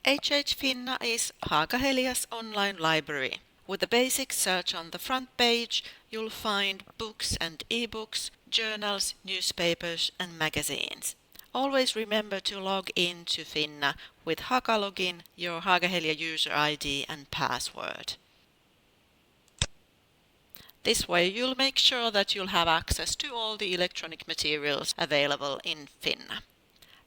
HH Finna is Haaga-Helia's online library. With a basic search on the front page, you'll find books and ebooks, journals, newspapers and magazines. Always remember to log in to Finna with Haaga-login, your Haaga-Helia user ID and password. This way you'll make sure that you'll have access to all the electronic materials available in Finna.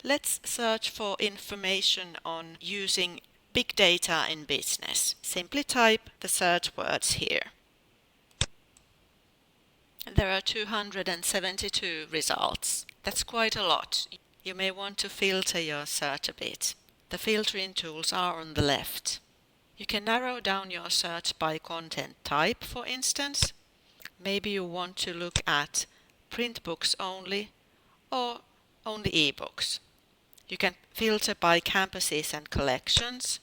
Let's search for information on using big data in business. Simply type the search words here. There are 272 results. That's quite a lot. You may want to filter your search a bit. The filtering tools are on the left. You can narrow down your search by content type, for instance. Maybe you want to look at print books only or only ebooks. You can filter by campuses and collections.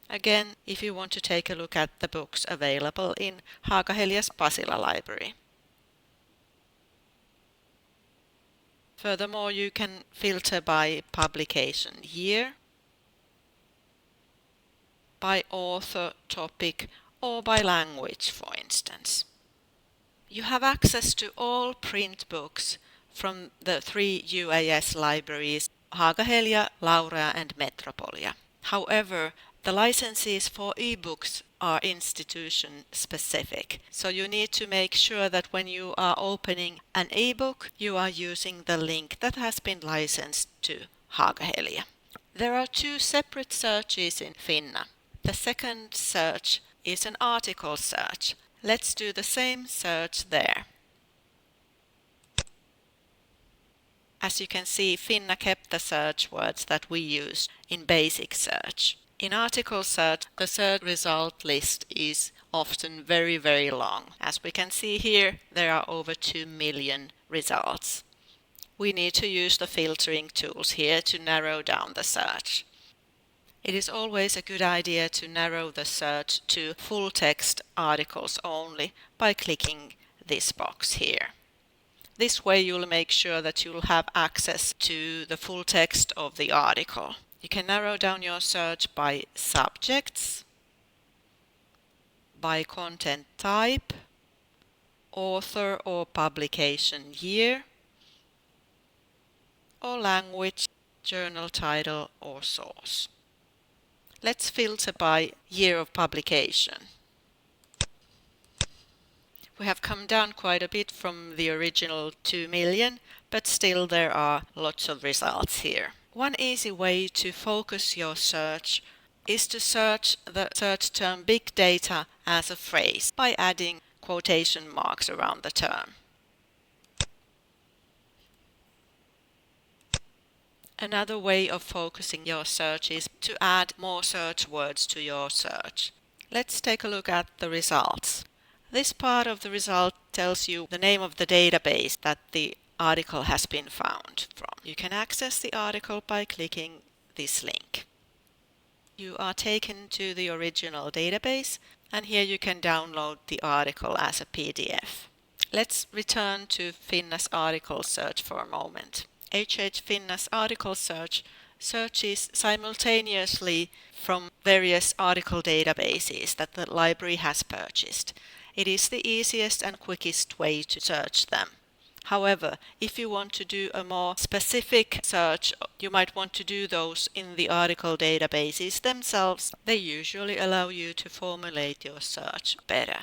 Again, if you want to take a look at the books available in Haaga-Helia's Pasila library. Furthermore, you can filter by publication year, by author, topic, or by language, for instance. You have access to all print books from the 3 UAS libraries, Haaga-Helia, Laurea and Metropolia. However, the licenses for ebooks are institution specific, so you need to make sure that when you are opening an ebook, you are using the link that has been licensed to Haaga-Helia. There are 2 separate searches in Finna. The second search is an article search. Let's do the same search there. As you can see, Finna kept the search words that we used in basic search. In article search, the search result list is often very, very long. As we can see here, there are over 2 million results. We need to use the filtering tools here to narrow down the search. It is always a good idea to narrow the search to full text articles only by clicking this box here. This way you'll make sure that you'll have access to the full text of the article. You can narrow down your search by subjects, by content type, author or publication year, or language, journal title or source. Let's filter by year of publication. We have come down quite a bit from the original 2 million, but still there are lots of results here. One easy way to focus your search is to search the search term big data as a phrase by adding quotation marks around the term. Another way of focusing your search is to add more search words to your search. Let's take a look at the results. This part of the result tells you the name of the database that the article has been found from. You can access the article by clicking this link. You are taken to the original database, and here you can download the article as a PDF. Let's return to Finna's article search for a moment. HH Finna's article search searches simultaneously from various article databases that the library has purchased. It is the easiest and quickest way to search them. However, if you want to do a more specific search, you might want to do those in the article databases themselves. They usually allow you to formulate your search better.